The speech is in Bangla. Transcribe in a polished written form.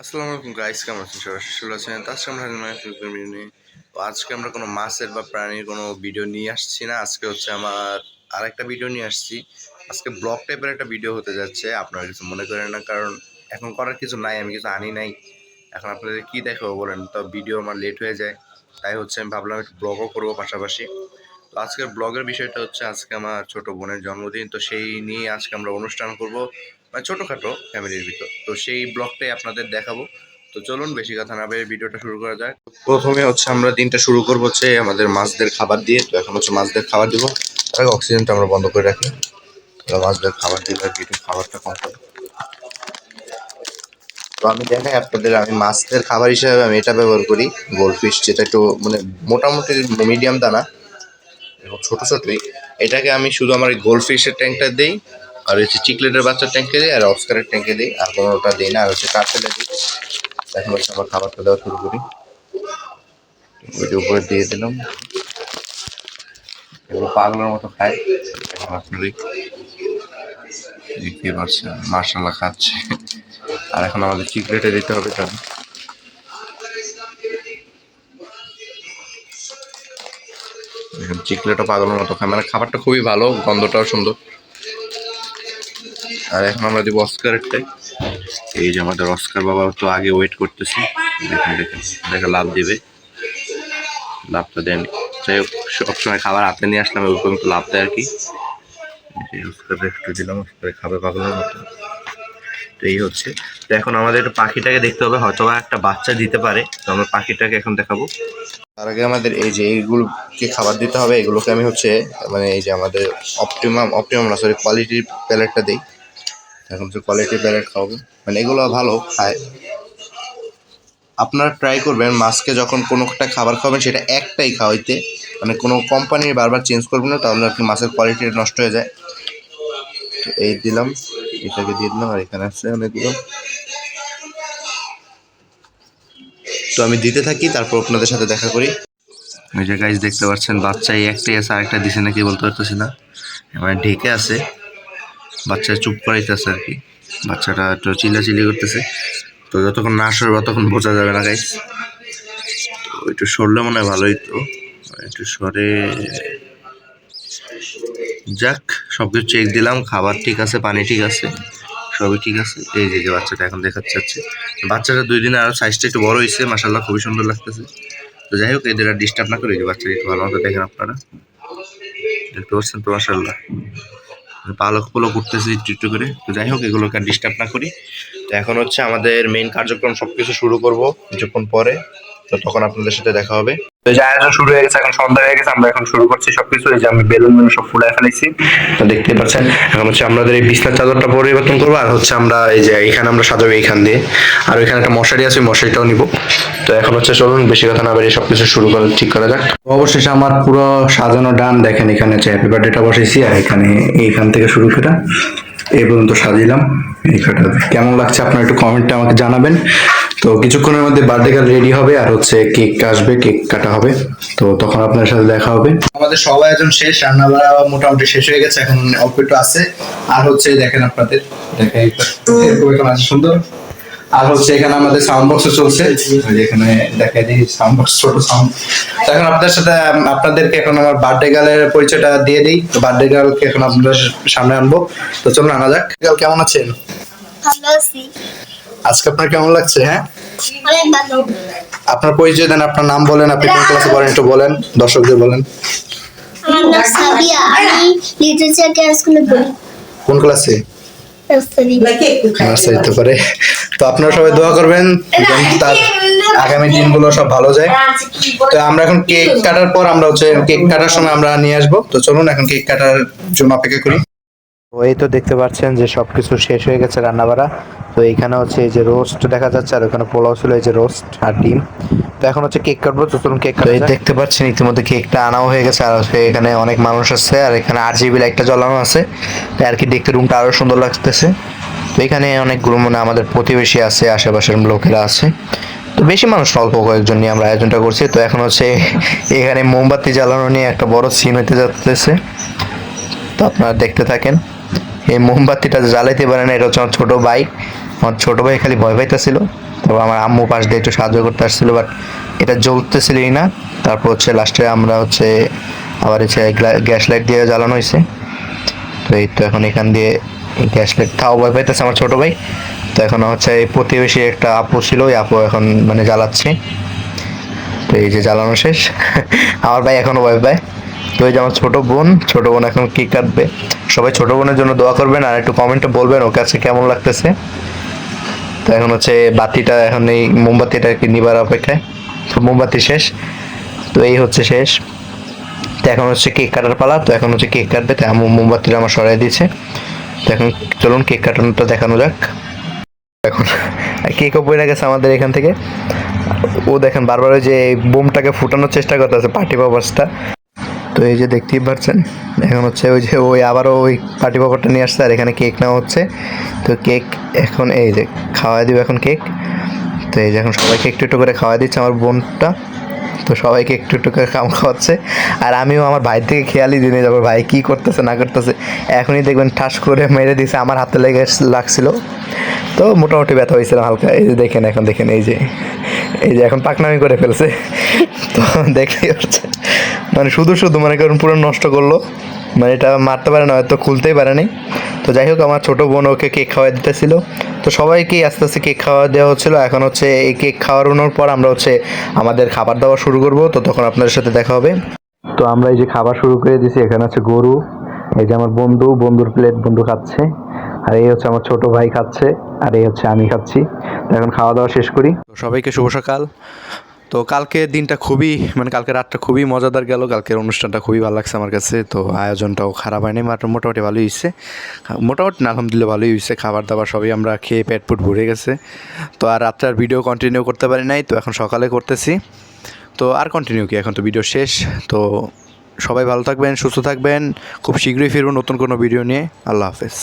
আসসালামু আলাইকুম গাইস, কেমন আছেন সবাই? সুস্থ আছেন? তো আজকে আমরা ভিডিও নিয়ে তো আজকে আমরা কোনো মাছের বা প্রাণীর কোনো ভিডিও নিয়ে আসছি না। আজকে হচ্ছে আমার আরেকটা ভিডিও নিয়ে আসছি। আজকে ব্লগ টাইপের একটা ভিডিও হতে যাচ্ছে, আপনারা কিছু মনে করেন না, কারণ এখন করার কিছু নাই, আমি কিছু আনি নাই। এখন আপনাদের কী দেখাবো বলেন, তো ভিডিও আমার লেট হয়ে যায়, তাই হচ্ছে আমি ভাবলাম একটু ব্লগও করবো পাশাপাশি। তো আজকের ব্লগের বিষয়টা হচ্ছে আজকে আমার ছোট বোনের জন্মদিন, তো সেই নিয়ে আজকে আমরা অনুষ্ঠান করব, মানে ছোটোখাটো ফ্যামিলির ভিতর। তো সেই ব্লগটাই আপনাদের দেখাবো। তো চলুন বেশি কথা না বলে ভিডিওটা শুরু করা যায়। প্রথমে হচ্ছে আমরা দিনটা শুরু করবো হচ্ছে আমাদের মাছদের খাবার দিয়ে। তো এখন হচ্ছে মাছদের খাবার দিব, তার আগে অক্সিজেনটা আমরা বন্ধ করে রাখি। তো মাছদের খাবার দিলে আর কি একটু খাবারটা কম করে। তো আমি দেখাই আপনাদের, আমি মাছদের খাবার হিসাবে আমি এটা ব্যবহার করি, গোল্ডফিশ, যেটা একটু মানে মোটামুটি মিডিয়াম দানা এবং ছোটো ছোটোই। এটাকে আমি শুধু আমার গোল্ড ফিশের ট্যাঙ্কটা দিই, আর হচ্ছে চিকলেটের বাচ্চার ট্যাঙ্কে দিই, আর অস্কারের ট্যাঙ্কে দিই, আর কোনোটা দিই না। আর হচ্ছে কার্পেলে দিই। এখন হচ্ছে আমার খাবারটা দেওয়া শুরু করি। ওইটা উপরে দিয়ে দিলাম, এগুলো পাগলের মতো খায়। এখন আপনারই দেখতে পাচ্ছেন মার্শাল্লাহ খাচ্ছে। আর এখন আমাদের চিকলেটে দিতে হবে, কারণ চিকলেটও পাগলের মতো খায়, মানে খাবারটা খুবই ভালো, গন্ধটাও সুন্দর। আর এখন আমরা দিব অস্কারেরটাই। এই যে আমাদের অস্কার বাবা তো আগে ওয়েট করতেছি, দেখেন দেখেন দেখে লাভ দিবে, লাভটা দেন। যাই হোক, সবসময় খাবার হাতে নিয়ে আসলাম, ওরকম একটু লাভ দেয় আর কি। অস্কারে একটু দিলাম, অস্কারে খাবে পাগলের মতো। তো এই হচ্ছে। তো এখন আমাদের একটু পাখিটাকে দেখতে হবে, হয়তো বা একটা বাচ্চা দিতে পারে, তো আমরা পাখিটাকে এখন দেখাবো। তার আগে আমাদের এই যে এইগুলোকে খাবার দিতে হবে, এগুলোকে আমি হচ্ছে মানে এই যে আমাদের অপটিমাম না, সরি, কোয়ালিটির প্যালেটটা দিই। এখন হচ্ছে কোয়ালিটি প্যালেট খাওয়াবো, মানে এগুলো ভালো খায়। আপনারা ট্রাই করবেন মাছকে যখন কোনো একটা খাবার খাবেন সেটা একটাই খাওয়াইতে, মানে কোনো কোম্পানির বারবার চেঞ্জ করবেন না, তাহলে আর কি মাছের কোয়ালিটি নষ্ট হয়ে যায়। তো এই দিলাম, এটাকে দিয়ে দিলাম, আর এখানে আসছে অনেকগুলো। তো আমি দিতে থাকি, তারপর আপনাদের সাথে দেখা করি। ওই যে গাইস দেখতে পাচ্ছেন, বাচ্চা এই একটাই আছে, আরেকটা দিছে নাকি বলতে পারতেছি না, মানে ঢেকে আছে। বাচ্চা চুপ করাইতেছে আর কি, বাচ্চাটা একটু চিল্লাচিল্লি করতেছে। তো যতক্ষণ না সরবে ততক্ষণ বোঝা যাবে না গাইস। তো একটু সরলে মনে হয় ভালোই, তো একটু সরে যাক। সবকিছু চেক দিলাম, খাবার ঠিক আছে, পানি ঠিক আছে, সবই ঠিক আছে। এই যে বাচ্চাটা এখন দেখাচ্ছে হচ্ছে, বাচ্চাটা 2 দিনে আরো সাইজটা একটু বড় হয়েছে, মাশাআল্লাহ খুবই সুন্দর লাগতেছে। তো যাই হোক, এদের আর ডিস্টার্ব না করে যে বাচ্চাকে একটু ভালো মতো দেখেন আপনারা, দেখতে পাচ্ছেন তো মাশাআল্লাহ পালক পলক উঠতেছে একটু একটু করে। তো যাই হোক, এগুলোকে আর ডিস্টার্ব না করি। তো এখন হচ্ছে আমাদের মেইন কার্যক্রম সবকিছু শুরু করব কিছুক্ষণ পরে। তো তখন আপনাদের সাথে দেখা হবে। তো এই যে আয়োজন শুরু হয়ে গেছে, এখন সন্ধ্যা হয়ে গেছে, আমরা এখন শুরু করছি সবকিছু। এই যে আমি বেলুন সব ফুলায় ফেলেছি, তো দেখতে পাচ্ছেন। এখন হচ্ছে আমাদের এই বিছনার চাদরটা পরিবর্তন করবো, আর হচ্ছে আমরা এই যে এইখানে আমরা সাজাবো এইখান দিয়ে। আর ওইখানে একটা মশারি আছে, মশারিটাও নিব। তো এখন হচ্ছে চলুন বেশি কথা না বেরিয়ে সবকিছু শুরু করা ঠিক করা যাক। অবশেষে আমার পুরো সাজানো ডান, দেখেন এখানে হচ্ছে হ্যাপি বার্থডেটা বসেছি, আর এখানে এইখান থেকে শুরু করে এই পর্যন্ত সাজিলাম। এই কাটা কেমন লাগছে আপনারা একটু কমেন্টে আমাকে জানাবেন। তো কিছুক্ষণের মধ্যে বার্থডে কার্ড রেডি হবে, আর হচ্ছে কেক আসবে, কেক কাটা হবে। তো তখন আপনার সাথে দেখা হবে। আমাদের সব আয়োজন শেষ, রান্না বাড়া মোটামুটি শেষ হয়ে গেছে, এখন অল্প একটু আছে। আর হচ্ছে দেখেন আপনাদের দেখাই, এরকম একটা মাছ সুন্দর। আর হচ্ছে এখানে আমাদের সাউন্ড বক্স চলছে, এখানে দেখাই দিই সাউন্ড বক্স, ছোট সাউন্ড। তো এখন আপনাদের সাথে আপনাদেরকে এখন আমার বার্থডে গার্লের পরিচয়টা দিয়ে দিই। তো বার্থডে গার্লকে এখন আপনাদের সামনে আনবো। তো চলুন আনা যাক। গার্ল কেমন আছেন? ভালো আছি। আজকে আপনার কেমন লাগছে? হ্যাঁ, অনেক ভালো। আপনার পরিচয় দেন, আপনার নাম বলেন, আপনি কোন ক্লাসে পড়েন একটু বলেন, দর্শকদের বলেন। আমার নাম সাবিয়া, আমি লিটারেচার ক্লাস স্কুলে পড়ি। কোন ক্লাসে? নার্সারিতে পারে। তো আপনারা সবাই দোয়া করবেন যেন তার আগামী দিনগুলো সব ভালো যায়। তো আমরা এখন কেক কাটার পর আমরা হচ্ছে কেক কাটার সময় আমরা নিয়ে আসবো। তো চলুন এখন কেক কাটার জন্য অপেক্ষা করি। এই তো দেখতে পাচ্ছেন যে সবকিছু শেষ হয়ে গেছে রান্না বাড়া। তো এখানে হচ্ছে এই যে রোস্ট দেখা যাচ্ছে, আর ওখানে পোলাও ছিল, এই যে রোস্ট আর ডিম। তো এখন হচ্ছে কেক কাটবো, তো চলুন কেক কাটা যাক। দেখতে পাচ্ছেন ইতিমধ্যে কেকটা আনাও হয়ে গেছে, আর এখানে অনেক মানুষ আছে, আর এখানে RGB লাইটটা জ্বালানো আছে, আর কি দেখতে রুমটা আরো সুন্দর লাগতেছে। তো এখানে অনেকগুলো মানে আমাদের প্রতিবেশী আছে, আশেপাশের লোকেরা আছে। তো বেশি মানুষ না, অল্প কয়েকজন নিয়ে আমরা আয়োজনটা করছি। তো এখন হচ্ছে এখানে মোমবাতি জ্বালানো নিয়ে একটা বড় সিন হতে যাচ্ছে। তো আপনারা দেখতে থাকেন। এই মোমবাতিটা জ্বালাইতে পারে না, এটা হচ্ছে আমার ছোট ভাই। আমার ছোটো ভাই খালি ভয় পাইতেছিল, তারপর আমার আম্মু পাশ দিয়ে একটু সাহায্য করতে আসছিলো, বাট এটা জ্বলতেছিলই না। তারপর হচ্ছে লাস্টে আমরা হচ্ছে আবার হচ্ছে গ্যাস লাইট দিয়ে জ্বালানো হয়েছে। তো এই তো এখন এখান দিয়ে গ্যাস লাইট তাও ভয় পাইতেছে আমার ছোটো ভাই। তো এখন হচ্ছে এই প্রতিবেশী একটা আপু ছিল, ওই আপু এখন মানে জ্বালাচ্ছে। তো এই যে জ্বালানো শেষ আমার ভাই এখনো ভয় পায়। তো এই যে আমার ছোট বোন এখন কেক কাটবে। সবাই ছোট বোনের জন্য দোয়া করবেন আর একটু কমেন্টে বলবেন ওর কাছে কেমন লাগতেছে। তো এখন হচ্ছে বাতিটা, এখন এই মোমবাতিটা আর কি নিবার অপেক্ষায়। তো মোমবাতি শেষ, তো এই হচ্ছে শেষ। তো এখন হচ্ছে কেক কাটার পালা। তো এখন হচ্ছে কেক কাটবে, তো মোমবাতিটা আমার সরাই দিয়েছে। তো এখন চলুন কেক কাটানোটা দেখানো যাক। এখন কেকও পড়ে গেছে আমাদের এখান থেকে। ও দেখেন বারবার ওই যে বোমটাকে ফুটানোর চেষ্টা করতেছে, পার্টি পাপাসটা। তো এই যে দেখতেই পাচ্ছেন, এখন হচ্ছে ওই যে ওই আবারও ওই পার্টি পাপারটা নিয়ে আসছে, আর এখানে কেক নেওয়া হচ্ছে। তো কেক এখন এই যে খাওয়াই দিব এখন কেক। তো এই যে এখন সবাইকে একটু একটু করে খাওয়াই দিচ্ছে আমার বোনটা। তো সবাইকে একটু একটু করে খাওয়াচ্ছে, আর আমিও আমার ভাই থেকে খেয়ালই দিয়ে যাবো ভাই কী করতেছে না করতেছে। এখনই দেখবেন ঠাস করে মেরে দিছে, আমার হাতে লাগছিল। তো মোটামুটি ব্যথা হয়েছিল হালকা। এই যে দেখেন, এখন দেখেন এই যে এখন পাকনামি করে ফেলছে। তো দেখতেই হচ্ছে মানে শুধু মনে করেন পুরো নষ্ট করলো, মানে এটা মারতে পারে না, হয়তো খুলতেই পারেনি। তো যাই হোক আমার ছোটো বোন ওকে কেক খাওয়াই দিতেছিল। তো সবাইকেই আস্তে আস্তে কেক খাওয়া দেওয়া হচ্ছিলো। এখন হচ্ছে এই কেক খাওয়ানোর পর আমরা হচ্ছে আমাদের খাবার দাবার শুরু করব। তো তখন আপনাদের সাথে দেখা হবে। তো আমরা এই যে খাবার শুরু করে দিয়েছি। এখানে আছে গরু, এই যে আমার বন্ধুর প্লেট বন্ধু খাচ্ছে, আর এই হচ্ছে আমার ছোট ভাই খাচ্ছে, আর এই হচ্ছে আমি খাচ্ছি। তো এখন খাওয়া দাওয়া শেষ করি। তো সবাইকে শুভ সকাল। তো কালকে দিনটা খুবই মানে কালকে রাতটা খুবই মজাদার গেল। কালকের অনুষ্ঠানটা খুবই ভালো লাগছে আমার কাছে। তো আয়োজনটাও খারাপ হয়নি, মোটামুটি ভালোই হয়েছে। মোটামুটি না, আলহামদুলিল্লাহ ভালোই হয়েছে। খাবার দাবার সবই আমরা খেয়ে পেট পুট ভরে গেছে। তো আর রাত্রে আর ভিডিও কন্টিনিউ করতে পারি নাই, তো এখন সকালে করতেছি। তো আর কন্টিনিউ কি, এখন তো ভিডিও শেষ। তো সবাই ভালো থাকবেন, সুস্থ থাকবেন। খুব শীঘ্রই ফিরবো নতুন কোনো ভিডিও নিয়ে। আল্লাহ হাফেজ।